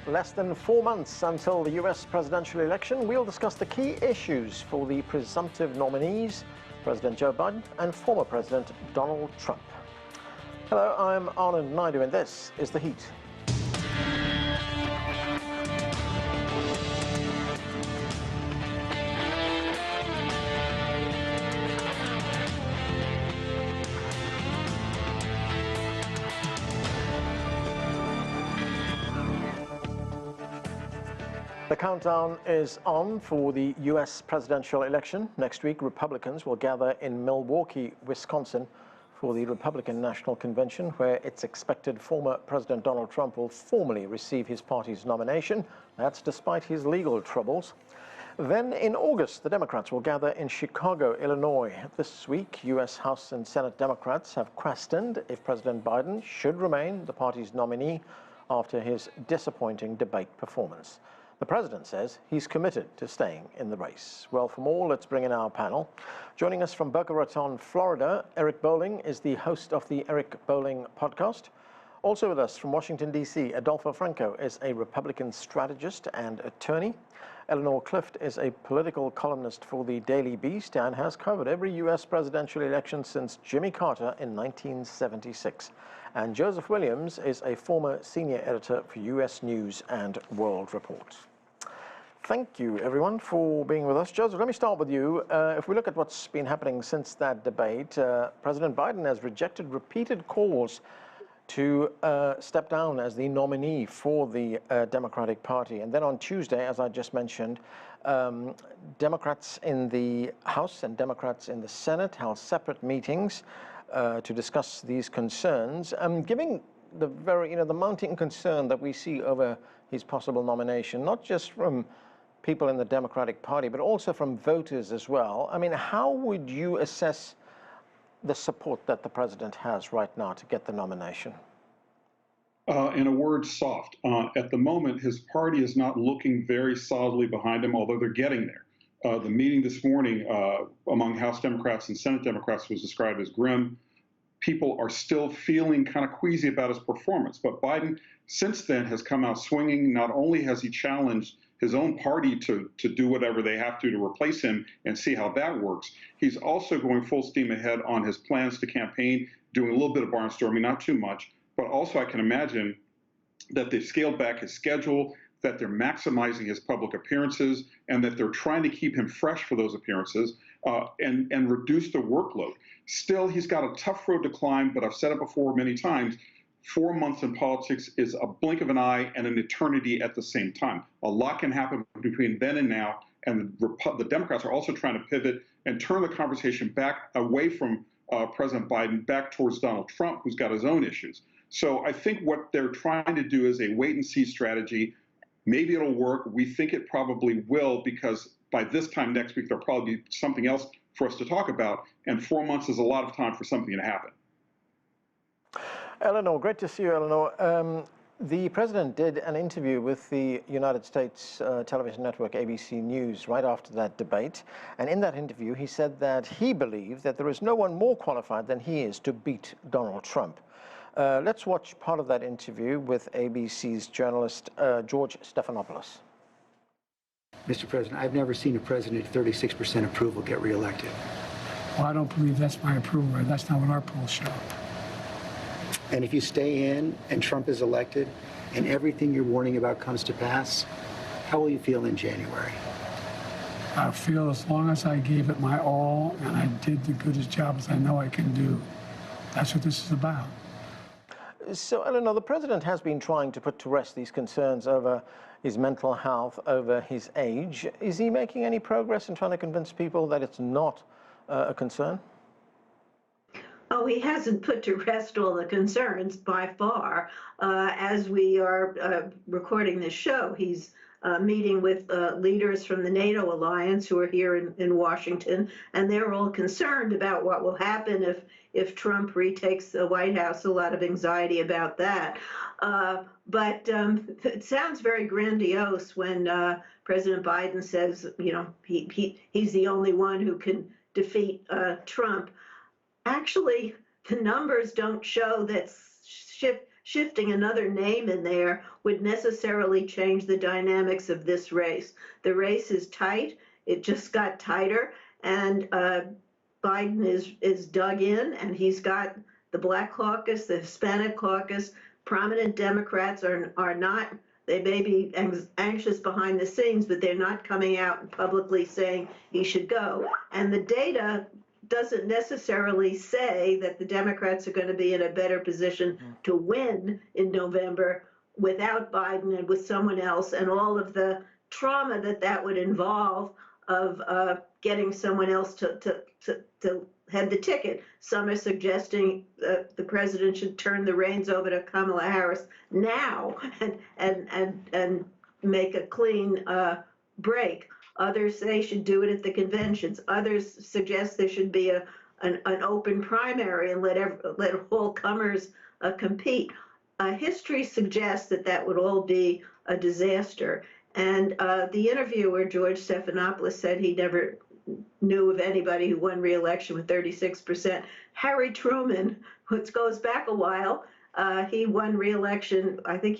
less than 4 months until the US presidential election, we'll discuss the key issues for the presumptive nominees, President Joe Biden and former President Donald Trump. Hello, I'm Anand Naidu, and this is The Heat. The countdown is on for the U.S. presidential election. Next week, Republicans will gather in Milwaukee, Wisconsin, for the Republican National Convention, where it's expected former President Donald Trump will formally receive his party's nomination. That's despite his legal troubles. Then in August, the Democrats will gather in Chicago, Illinois. This week, U.S. House and Senate Democrats have questioned if President Biden should remain the party's nominee after his disappointing debate performance. The president says he's committed to staying in the race. Well, for more, let's bring in our panel. Joining us from Boca Raton, Florida, Eric Bolling is the host of the Eric Bolling podcast. Also with us from Washington, D.C., Adolfo Franco is a Republican strategist and attorney. Eleanor Clift is a political columnist for the Daily Beast and has covered every U.S. presidential election since Jimmy Carter in 1976. And Joseph Williams is a former senior editor for U.S. News and World Report. Thank you, everyone, for being with us. Joseph, let me start with you. If we look at what's been happening since that debate, President Biden has rejected repeated calls to step down as the nominee for the Democratic Party. And then on Tuesday, as I just mentioned, Democrats in the House and Democrats in the Senate held separate meetings to discuss these concerns, giving the the mounting concern that we see over his possible nomination, not just from people in the Democratic Party, but also from voters as well. I mean, how would you assess the support that the president has right now to get the nomination? In a word, soft. At the moment, his party is not looking very solidly behind him, although they're getting there. The meeting this morning among House Democrats and Senate Democrats was described as grim. People are still feeling kind of queasy about his performance. But Biden, since then, has come out swinging. Not only has he challenged his own party to do whatever they have to replace him and see how that works, he's also going full steam ahead on his plans to campaign, doing a little bit of barnstorming, not too much. But also I can imagine that they've scaled back his schedule, that they're maximizing his public appearances, and that they're trying to keep him fresh for those appearances and reduce the workload. Still, he's got a tough road to climb, but I've said it before many times, 4 months in politics is a blink of an eye and an eternity at the same time. A lot can happen between then and now, and the Democrats are also trying to pivot and turn the conversation back away from President Biden, back towards Donald Trump, who's got his own issues. So I think what they're trying to do is a wait-and-see strategy. Maybe it'll work. We think it probably will, because by this time next week, there'll probably be something else for us to talk about, and 4 months is a lot of time for something to happen. Eleanor, great to see you, Eleanor. The president did an interview with the United States television network ABC News right after that debate. And in that interview, he said that he believed that there is no one more qualified than he is to beat Donald Trump. Let's watch part of that interview with ABC's journalist George Stephanopoulos. Mr. President, I've never seen a president at 36% approval get reelected. Well, I don't believe that's my approval rate. That's not what our polls show. And if you stay in and Trump is elected and everything you're warning about comes to pass, how will you feel in January? I feel as long as I gave it my all and I did the good job as I know I can do, that's what this is about. So, Eleanor, the president has been trying to put to rest these concerns over his mental health, over his age. Is he making any progress in trying to convince people that it's not a concern? Oh, he hasn't put to rest all the concerns by far. As we are recording this show, he's meeting with leaders from the NATO alliance who are here in Washington, and they're all concerned about what will happen if Trump retakes the White House. A lot of anxiety about that. But it sounds very grandiose when President Biden says, he's the only one who can defeat Trump. Actually, the numbers don't show that shifting another name in there would necessarily change the dynamics of this race. The race is tight. It just got tighter, and Biden is dug in, and he's got the Black Caucus, the Hispanic Caucus. Prominent Democrats are not. They may be anxious behind the scenes, but they're not coming out and publicly saying he should go. And the data doesn't necessarily say that the Democrats are going to be in a better position to win in November without Biden and with someone else, and all of the trauma that would involve of getting someone else to head the ticket. Some are suggesting the president should turn the reins over to Kamala Harris now and make a clean break. Others say should do it at the conventions. Others suggest there should be an open primary and let all comers compete. History suggests that would all be a disaster. And the interviewer, George Stephanopoulos, said he never knew of anybody who won re-election with 36%. Harry Truman, which goes back a while, he won re-election. I think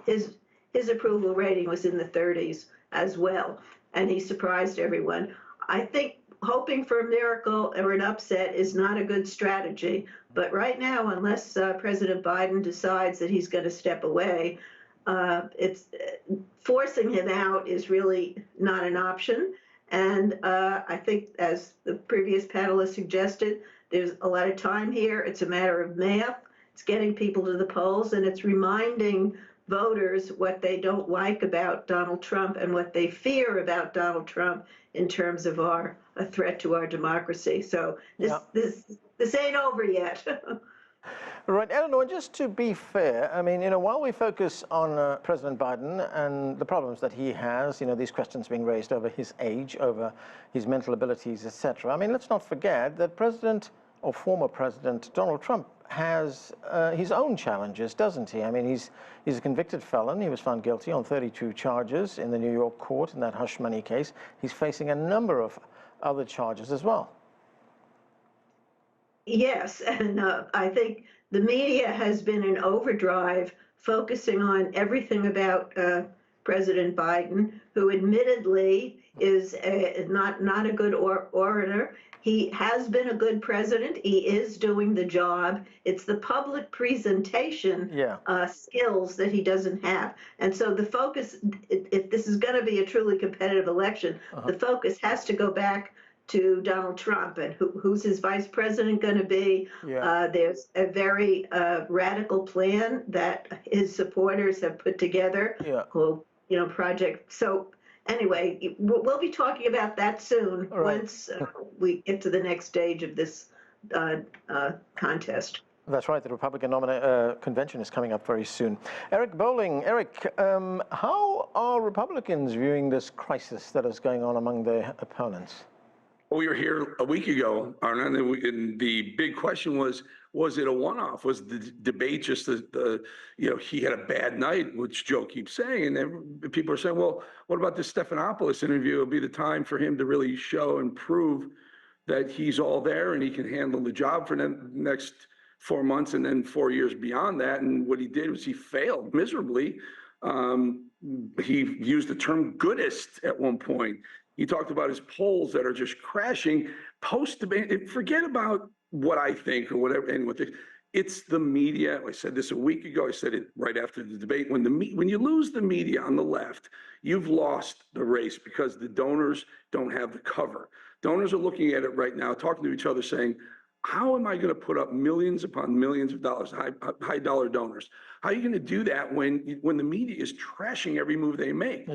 his approval rating was in the 30s as well, and he surprised everyone. I think hoping for a miracle or an upset is not a good strategy. But right now, unless President Biden decides that he's going to step away, it's forcing him out is really not an option. And I think, as the previous panelist suggested, there's a lot of time here. It's a matter of math. It's getting people to the polls, and it's reminding voters what they don't like about Donald Trump and what they fear about Donald Trump in terms of a threat to our democracy. So this ain't over yet. Right, Eleanor, just to be fair, I mean, while we focus on President Biden and the problems that he has, these questions being raised over his age, over his mental abilities, etc. I mean, let's not forget that President or former President Donald Trump has his own challenges, doesn't he? I mean, he's a convicted felon. He was found guilty on 32 charges in the New York court in that hush money case. He's facing a number of other charges as well. Yes, and I think the media has been in overdrive, focusing on everything about President Biden, who admittedly is not a good orator. He has been a good president. He is doing the job. It's the public presentation skills that he doesn't have. And so the focus, if this is going to be a truly competitive election, the focus has to go back to Donald Trump and who's his vice president going to be. There's a very radical plan that his supporters have put together called, Project. So anyway, we'll be talking about that soon once we get to the next stage of this contest. That's right. The Republican convention is coming up very soon. Eric Bolling. Eric, how are Republicans viewing this crisis that is going on among their opponents? Well, we were here a week ago, Arna, and the big question was it a one-off? Was the debate just he had a bad night, which Joe keeps saying, and people are saying, well, what about this Stephanopoulos interview? It'll be the time for him to really show and prove that he's all there and he can handle the job for the next 4 months and then 4 years beyond that. And what he did was he failed miserably. He used the term goodist at one point. He talked about his polls that are just crashing post-debate. Forget about what I think or whatever. Anyone thinks. It's the media. I said this a week ago. I said it right after the debate. When you lose the media on the left, you've lost the race because the donors don't have the cover. Donors are looking at it right now, talking to each other, saying, how am I going to put up millions upon millions of dollars, high dollar donors? How are you going to do that when the media is trashing every move they make?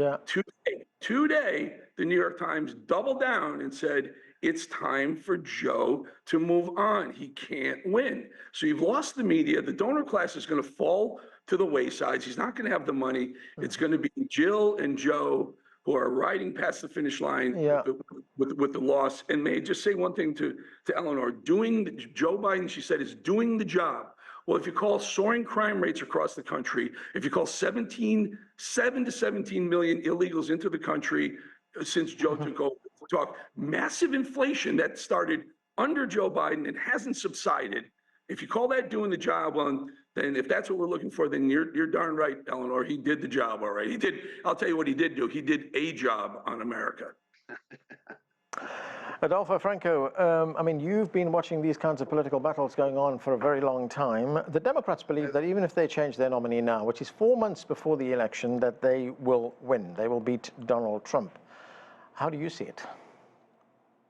Today, the New York Times doubled down and said, it's time for Joe to move on. He can't win. So you've lost the media. The donor class is going to fall to the wayside. He's not going to have the money. It's going to be Jill and Joe who are riding past the finish line with the loss. And may I just say one thing to Eleanor, Joe Biden, she said, is doing the job. Well, if you call soaring crime rates across the country, if you call 7 to 17 million illegals into the country since Joe took over, talk massive inflation that started under Joe Biden and hasn't subsided. If you call that doing the job then if that's what we're looking for, then you're darn right, Eleanor. He did the job all right. He did. I'll tell you what he did do. He did a job on America. Adolfo, Franco, I mean, you've been watching these kinds of political battles going on for a very long time. The Democrats believe that even if they change their nominee now, which is 4 months before the election, that they will win. They will beat Donald Trump. How do you see it?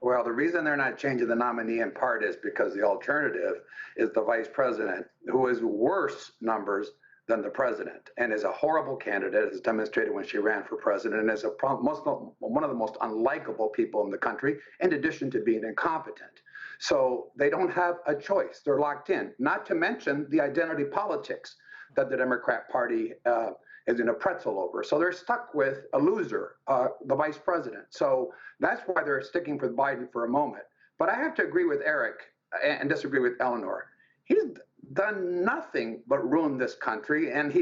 Well, the reason they're not changing the nominee in part is because the alternative is the vice president, who has worse numbers than the president and is a horrible candidate, as demonstrated when she ran for president, and is one of the most unlikable people in the country, in addition to being incompetent. So they don't have a choice. They're locked in, not to mention the identity politics that the Democrat Party is in a pretzel over. So they're stuck with a loser, the vice president. So that's why they're sticking with Biden for a moment. But I have to agree with Eric and disagree with Eleanor. He's done nothing but ruin this country, and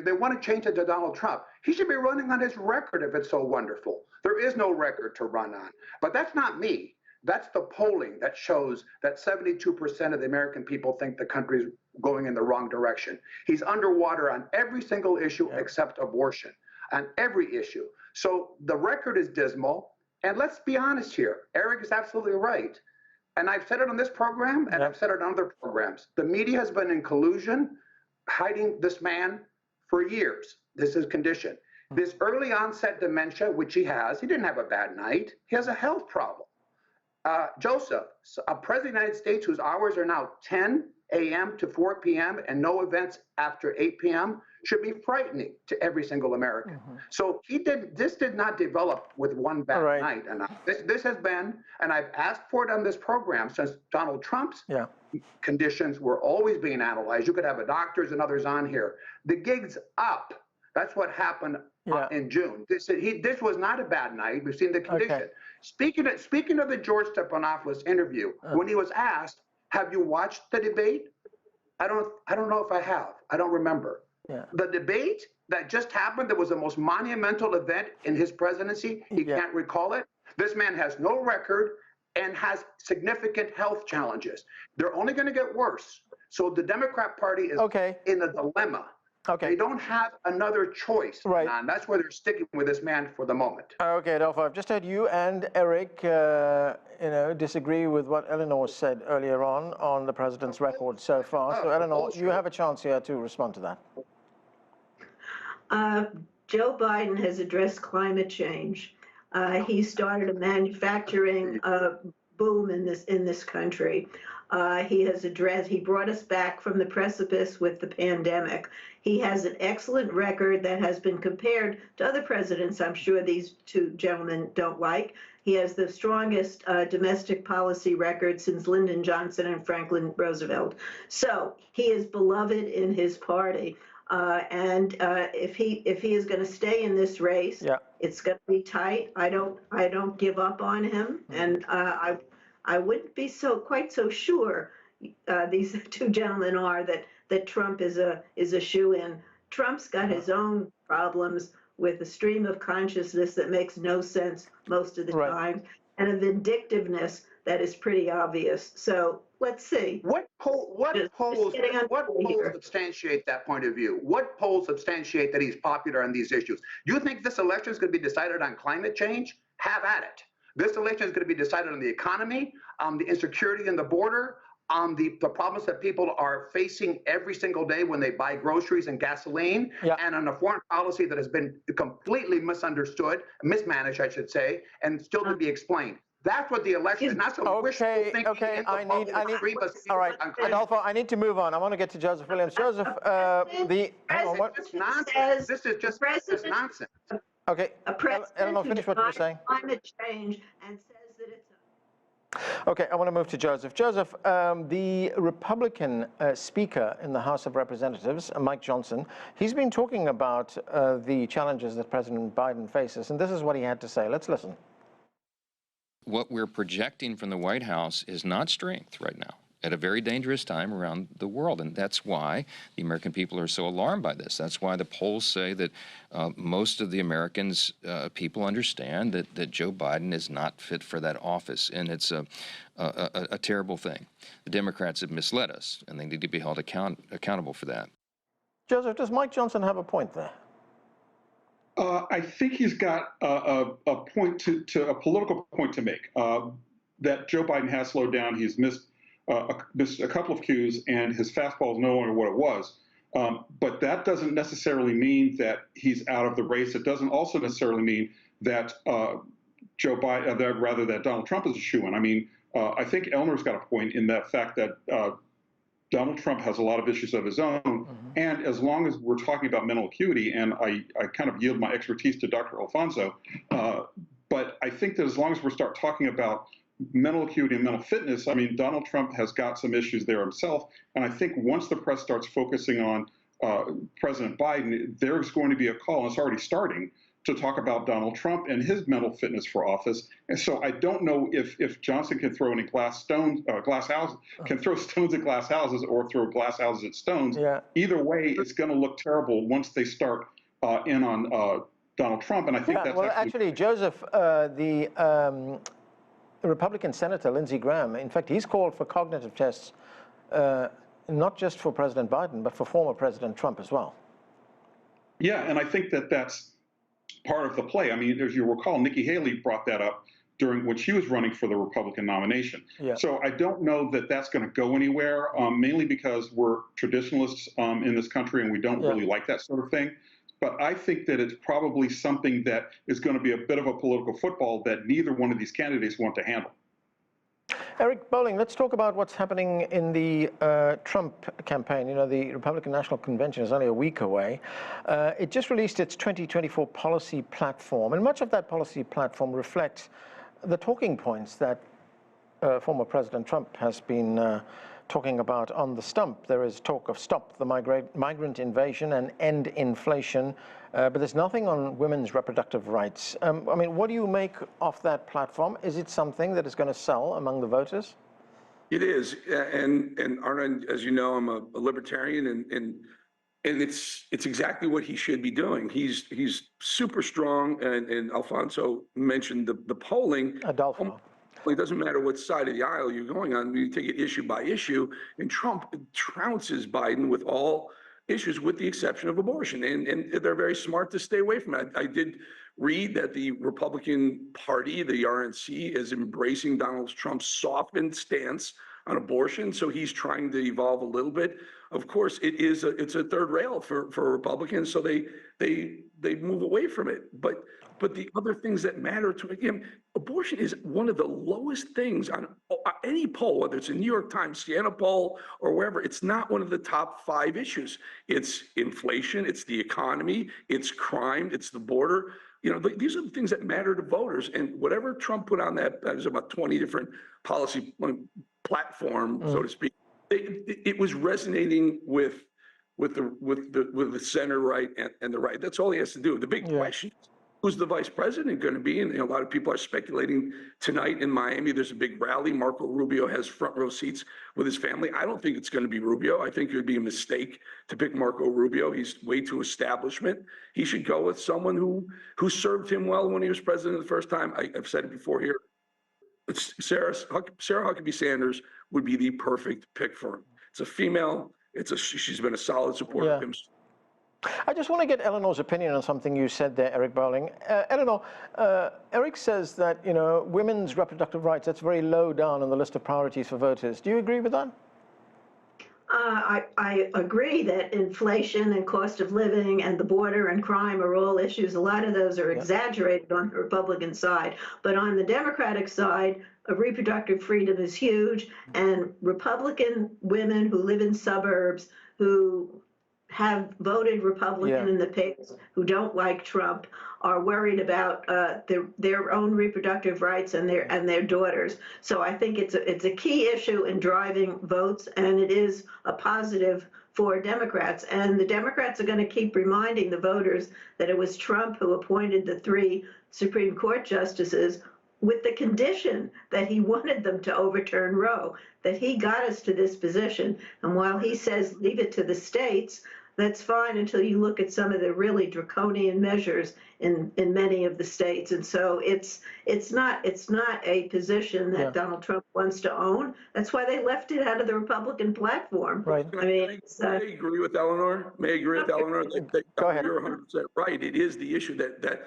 they want to change it to Donald Trump. He should be running on his record if it's so wonderful. There is no record to run on. But that's not me. That's the polling that shows that 72% of the American people think the country's going in the wrong direction. He's underwater on every single issue except abortion, on every issue. So the record is dismal. And let's be honest here. Eric is absolutely right. And I've said it on this program, and I've said it on other programs. The media has been in collusion, hiding this man for years. This is his condition. This early onset dementia, which he has, he didn't have a bad night. He has a health problem. Joseph, a president of the United States whose hours are now 10 a.m. to 4 p.m. and no events after 8 p.m. should be frightening to every single American. So this did not develop with one bad night. And this has been, and I've asked for it on this program since Donald Trump's conditions were always being analyzed. You could have doctors and others on here. The gig's up. That's what happened in June. This was not a bad night. We've seen the condition. Speaking of the George Stephanopoulos interview, when he was asked, "Have you watched the debate?" I don't know if I have. I don't remember. The debate that just happened, that was the most monumental event in his presidency. He can't recall it. This man has no record and has significant health challenges. They're only going to get worse. So the Democrat Party is in a dilemma. They don't have another choice. And that's why they're sticking with this man for the moment. Okay, Adolfo, I've just heard you and Eric, disagree with what Eleanor said earlier on the president's record so far. So, Eleanor, you have a chance here to respond to that. Joe Biden has addressed climate change. He started a manufacturing boom in this country. He brought us back from the precipice with the pandemic. He has an excellent record that has been compared to other presidents I'm sure these two gentlemen don't like. He has the strongest domestic policy record since Lyndon Johnson and Franklin Roosevelt. So he is beloved in his party. And if he is going to stay in this race, it's going to be tight. I don't give up on him, and I wouldn't be quite so sure these two gentlemen are that Trump is a shoo-in. Trump's got his own problems with a stream of consciousness that makes no sense most of the time, and a vindictiveness that is pretty obvious. So let's see. What polls substantiate that point of view? What polls substantiate that he's popular on these issues? Do you think this election is going to be decided on climate change? Have at it. This election is going to be decided on the economy, on the insecurity in the border, on the problems that people are facing every single day when they buy groceries and gasoline, and on a foreign policy that has been completely misunderstood, mismanaged, I should say, and still to be explained. That's what the election is, not some wishful thinking. All right, Adolfo, I need to move on. I want to get to Joseph Williams. Joseph, this is just nonsense. Okay, Eleanor, finish what you were saying. Climate change and says that it's Okay, I want to move to Joseph. Joseph, the Republican Speaker in the House of Representatives, Mike Johnson, he's been talking about the challenges that President Biden faces, and this is what he had to say. Let's listen. What we're projecting from the White House is not strength right now. at a very dangerous time around the world. And that's why the American people are so alarmed by this. That's why the polls say that most of the Americans, people understand that Joe Biden is not fit for that office. And it's a terrible thing. The Democrats have misled us, and they need to be held accountable for that. Joseph, does Mike Johnson have a point there? I think he's got a point a political point to make. That Joe Biden has slowed down. He's missed a couple of cues, and his fastball is no longer what it was. But that doesn't necessarily mean that he's out of the race. It doesn't also necessarily mean that Joe Biden, that Donald Trump is a shoo-in. I mean, I think Eleanor's got a point in that fact that Donald Trump has a lot of issues of his own, and as long as we're talking about mental acuity, and I kind of yield my expertise to Dr. Alfonso, but I think that as long as we start talking about mental acuity and mental fitness, I mean, Donald Trump has got some issues there himself, and I think once the press starts focusing on President Biden, there's going to be a call, and it's already starting, to talk about Donald Trump and his mental fitness for office. And so I don't know if Johnson can throw any can throw stones at glass houses or throw glass houses at stones. Yeah. Either way, it's going to look terrible once they start in on Donald Trump. And I think that's actually, Joseph, the Republican Senator Lindsey Graham, in fact, he's called for cognitive tests, not just for President Biden, but for former President Trump as well. Yeah, and I think that's part of the play. I mean, as you recall, Nikki Haley brought that up when she was running for the Republican nomination. Yeah. So I don't know that that's going to go anywhere, mainly because we're traditionalists in this country and we don't really like that sort of thing. But I think that it's probably something that is going to be a bit of a political football that neither one of these candidates want to handle. Eric Bolling, let's talk about what's happening in the Trump campaign. You know, the Republican National Convention is only a week away. It just released its 2024 policy platform, and much of that policy platform reflects the talking points that former President Trump has been talking about on the stump. There is talk of stop the migrant invasion and end inflation, but there's nothing on women's reproductive rights. I mean, what do you make of that platform? Is it something that is going to sell among the voters? It is, and Arnon, as you know, I'm a libertarian, and it's exactly what he should be doing. He's super strong, and Alfonso mentioned the polling. Adolfo. It doesn't matter what side of the aisle you're going on. You take it issue by issue, and Trump trounces Biden with all issues, with the exception of abortion. And they're very smart to stay away from it. I did read that the Republican Party, the RNC, is embracing Donald Trump's softened stance on abortion. So he's trying to evolve a little bit. Of course, it's a third rail for Republicans, so they move away from it. But the other things that matter to him, abortion is one of the lowest things on any poll, whether it's a New York Times, Siena poll, or wherever. It's not one of the top 5 issues. It's inflation, it's the economy, it's crime, it's the border. You know, these are the things that matter to voters. And whatever Trump put on that was about 20 different policy platform, so to speak. It was resonating with the center right and the right. That's all he has to do. The big question is, who's the vice president going to be? And a lot of people are speculating tonight in Miami. There's a big rally. Marco Rubio has front row seats with his family. I don't think it's going to be Rubio. I think it would be a mistake to pick Marco Rubio. He's way too establishment. He should go with someone who served him well when he was president the first time. I've said it before here. Sarah Huckabee Sanders would be the perfect pick for him. It's a female. She's been a solid supporter of him. I just want to get Eleanor's opinion on something you said there, Eric Bolling. Eleanor, Eric says that, you know, women's reproductive rights, that's very low down on the list of priorities for voters. Do you agree with that? I agree that inflation and cost of living and the border and crime are all issues. A lot of those are exaggerated on the Republican side. But on the Democratic side, reproductive freedom is huge. And Republican women who live in suburbs who have voted Republican in the past, who don't like Trump, are worried about their own reproductive rights and their daughters. So I think it's a key issue in driving votes, and it is a positive for Democrats. And the Democrats are going to keep reminding the voters that it was Trump who appointed the 3 Supreme Court justices, with the condition that he wanted them to overturn Roe, that he got us to this position. And while he says leave it to the states, that's fine until you look at some of the really draconian measures in many of the states. And so it's not a position that Donald Trump wants to own. That's why they left it out of the Republican platform. Right. I mean, may I agree with Eleanor? May I agree with Eleanor? Go ahead. You're 100% right. It is the issue that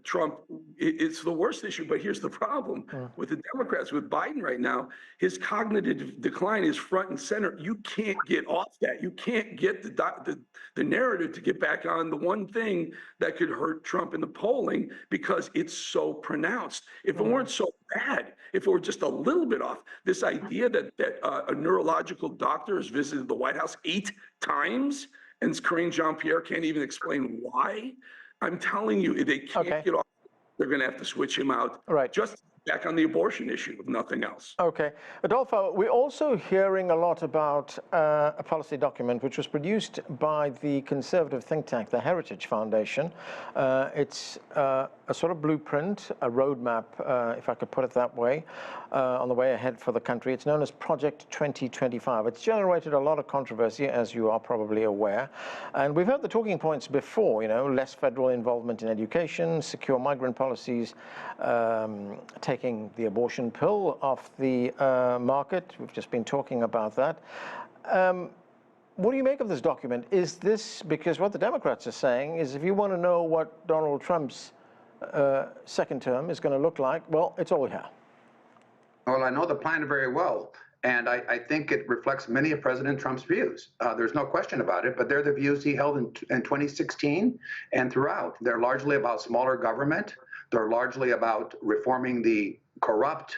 Trump, it's the worst issue, but here's the problem with the Democrats, with Biden right now, his cognitive decline is front and center. You can't get off that. You can't get the narrative to get back on the one thing that could hurt Trump in the polling because it's so pronounced. If it weren't so bad, if it were just a little bit off, this idea that a neurological doctor has visited the White House 8 times and Karine Jean-Pierre can't even explain why, I'm telling you, they can't get off. They're going to have to switch him out. Right. Just back on the abortion issue, if nothing else. Okay. Adolfo, we're also hearing a lot about a policy document which was produced by the conservative think tank, the Heritage Foundation. It's a sort of blueprint, a roadmap, if I could put it that way, on the way ahead for the country. It's known as Project 2025. It's generated a lot of controversy, as you are probably aware. And we've heard the talking points before, you know, less federal involvement in education, secure migrant policies, taking the abortion pill off the market. We've just been talking about that. What do you make of this document? Is this, because what the Democrats are saying is if you want to know what Donald Trump's second term is going to look like, well, it's all here. Well, I know the plan very well, and I think it reflects many of President Trump's views. There's no question about it, but they're the views he held in 2016 and throughout. They're largely about smaller government. They're largely about reforming the corrupt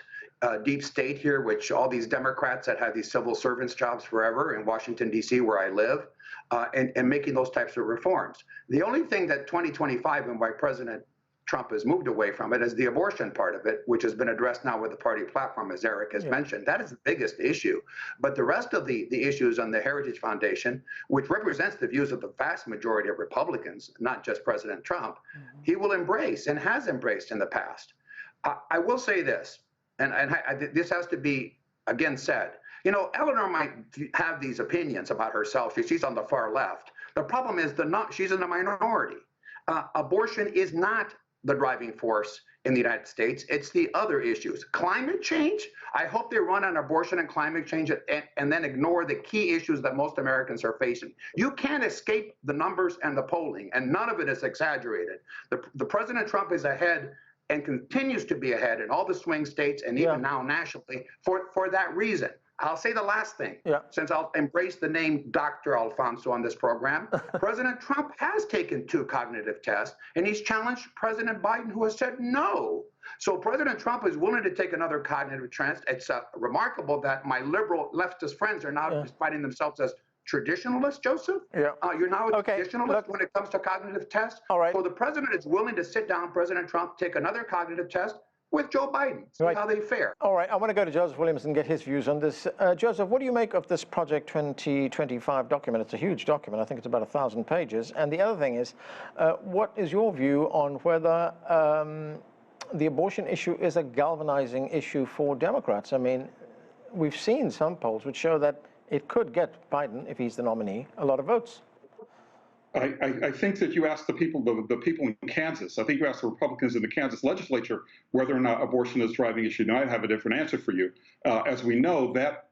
deep state here, which all these Democrats that have these civil servants jobs forever in Washington, D.C., where I live, and making those types of reforms. The only thing that 2025 and why President Trump has moved away from it is the abortion part of it, which has been addressed now with the party platform, as Eric has mentioned. That is the biggest issue. But the rest of the issues on the Heritage Foundation, which represents the views of the vast majority of Republicans, not just President Trump, he will embrace and has embraced in the past. I will say this, and this has to be, again, said. You know, Eleanor might have these opinions about herself. She's on the far left. The problem is she's in the minority. Abortion is not the driving force in the United States. It's the other issues. Climate change, I hope they run on abortion and climate change and then ignore the key issues that most Americans are facing. You can't escape the numbers and the polling, and none of it is exaggerated. The President Trump is ahead and continues to be ahead in all the swing states and even now nationally for that reason. I'll say the last thing, since I'll embrace the name Dr. Alfonso on this program. President Trump has taken 2 cognitive tests, and he's challenged President Biden, who has said no. So President Trump is willing to take another cognitive test. It's remarkable that my liberal leftist friends are now defining themselves as traditionalists, Joseph. You're now a traditionalist when it comes to cognitive tests. All right. So the president is willing to sit down, President Trump, take another cognitive test with Joe Biden, see how they fare. All right, I want to go to Joseph Williams and get his views on this. Joseph, what do you make of this Project 2025 document? It's a huge document. I think it's about 1,000 pages. And the other thing is, what is your view on whether the abortion issue is a galvanizing issue for Democrats? I mean, we've seen some polls which show that it could get Biden, if he's the nominee, a lot of votes. I think that you asked the people in Kansas. I think you asked the Republicans in the Kansas legislature whether or not abortion is a driving issue. Now, I'd have a different answer for you. As we know, that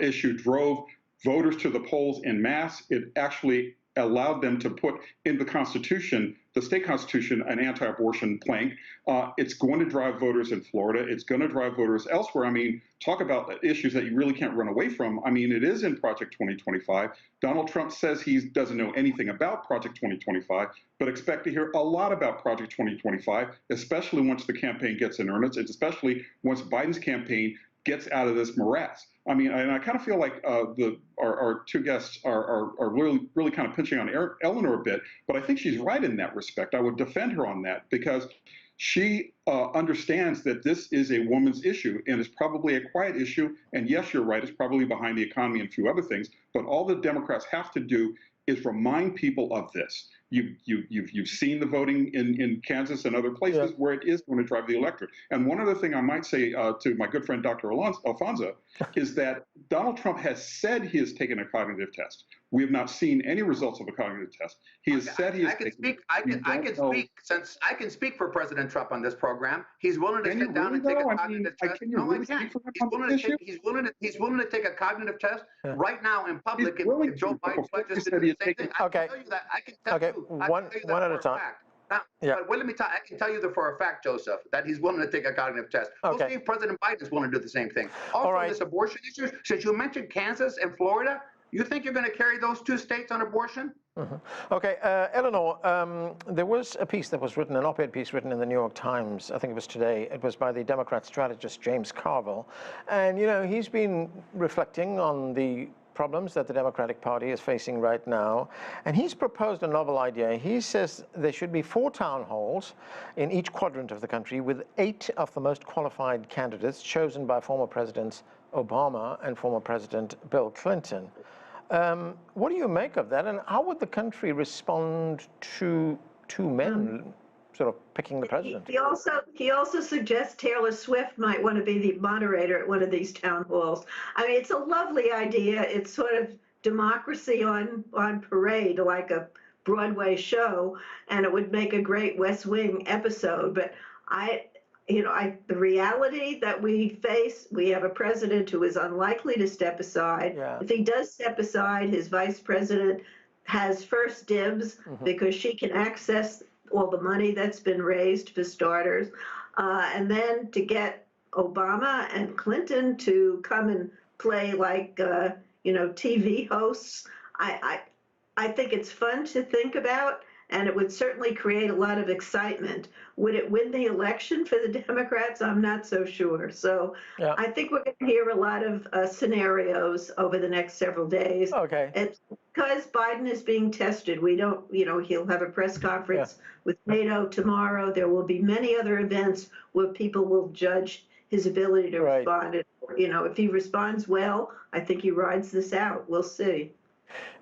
issue drove voters to the polls en masse. It actually allowed them to put in the Constitution, the state Constitution, an anti-abortion plank. It's going to drive voters in Florida. It's going to drive voters elsewhere. I mean, talk about issues that you really can't run away from. I mean, it is in Project 2025. Donald Trump says he doesn't know anything about Project 2025, but expect to hear a lot about Project 2025, especially once the campaign gets in earnest, and especially once Biden's campaign gets out of this morass. I mean, and I kind of feel like our 2 guests are really kind of pinching on Eleanor a bit, but I think she's right in that respect. I would defend her on that because she understands that this is a woman's issue and it's probably a quiet issue. And yes, you're right, it's probably behind the economy and a few other things, but all the Democrats have to do is remind people of this. You've seen the voting in Kansas and other places where it is going to drive the electorate. And one other thing I might say to my good friend Dr. Alfonso is that Donald Trump has said he has taken a cognitive test. We have not seen any results of a cognitive test. He has said he has taken. I can speak for President Trump on this program. He's willing to sit down and take a cognitive test. No, I can't. He's willing to take a cognitive test right now in public. And Joe Biden pledges to do the same thing. I can tell you that. I can tell you. One at a time. Now, but let me tell. I can tell you that for a fact, Joseph, that he's willing to take a cognitive test. We'll see if President Biden is willing to do the same thing. Also, this abortion issue. Since you mentioned Kansas and Florida, you think you're going to carry those two states on abortion? Okay, Eleanor, there was a piece that was written, an op-ed piece written in the New York Times, I think it was today. It was by the Democrat strategist James Carville. And, you know, he's been reflecting on the problems that the Democratic Party is facing right now. And he's proposed a novel idea. He says there should be 4 town halls in each quadrant of the country with 8 of the most qualified candidates chosen by former Presidents Obama and former President Bill Clinton. What do you make of that, and how would the country respond to 2 men sort of picking the president? He also suggests Taylor Swift might want to be the moderator at one of these town halls. I mean, it's a lovely idea. It's sort of democracy on parade, like a Broadway show, and it would make a great West Wing episode. But the reality that we face, we have a president who is unlikely to step aside. Yeah. If he does step aside, his vice president has first dibs because she can access all the money that's been raised for starters. And then to get Obama and Clinton to come and play like, TV hosts, I think it's fun to think about. And it would certainly create a lot of excitement. Would it win the election for the Democrats? I'm not so sure. So I think we're going to hear a lot of scenarios over the next several days. Okay. It's because Biden is being tested. We don't, he'll have a press conference with NATO tomorrow. There will be many other events where people will judge his ability to respond. And, if he responds well, I think he rides this out. We'll see.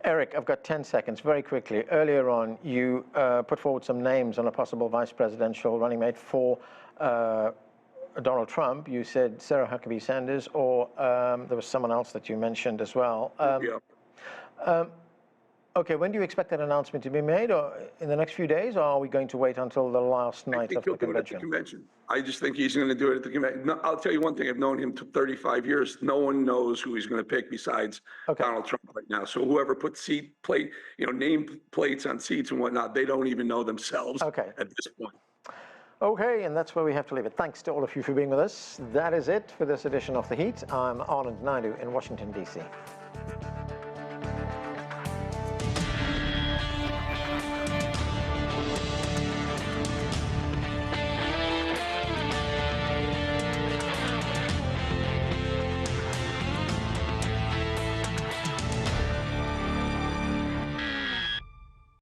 Eric, I've got 10 seconds, very quickly. Earlier on, you put forward some names on a possible vice presidential running mate for Donald Trump. You said Sarah Huckabee Sanders, or there was someone else that you mentioned as well. Okay, when do you expect that announcement to be made, or in the next few days, or are we going to wait until the last night of the convention? I think he'll do it at the convention. I just think he's going to do it at the convention. No, I'll tell you one thing, I've known him for 35 years. No one knows who he's going to pick besides Donald Trump right now. So whoever puts name plates on seats and whatnot, they don't even know themselves at this point. Okay, and that's where we have to leave it. Thanks to all of you for being with us. That is it for this edition of The Heat. I'm Anand Naidu in Washington, D.C.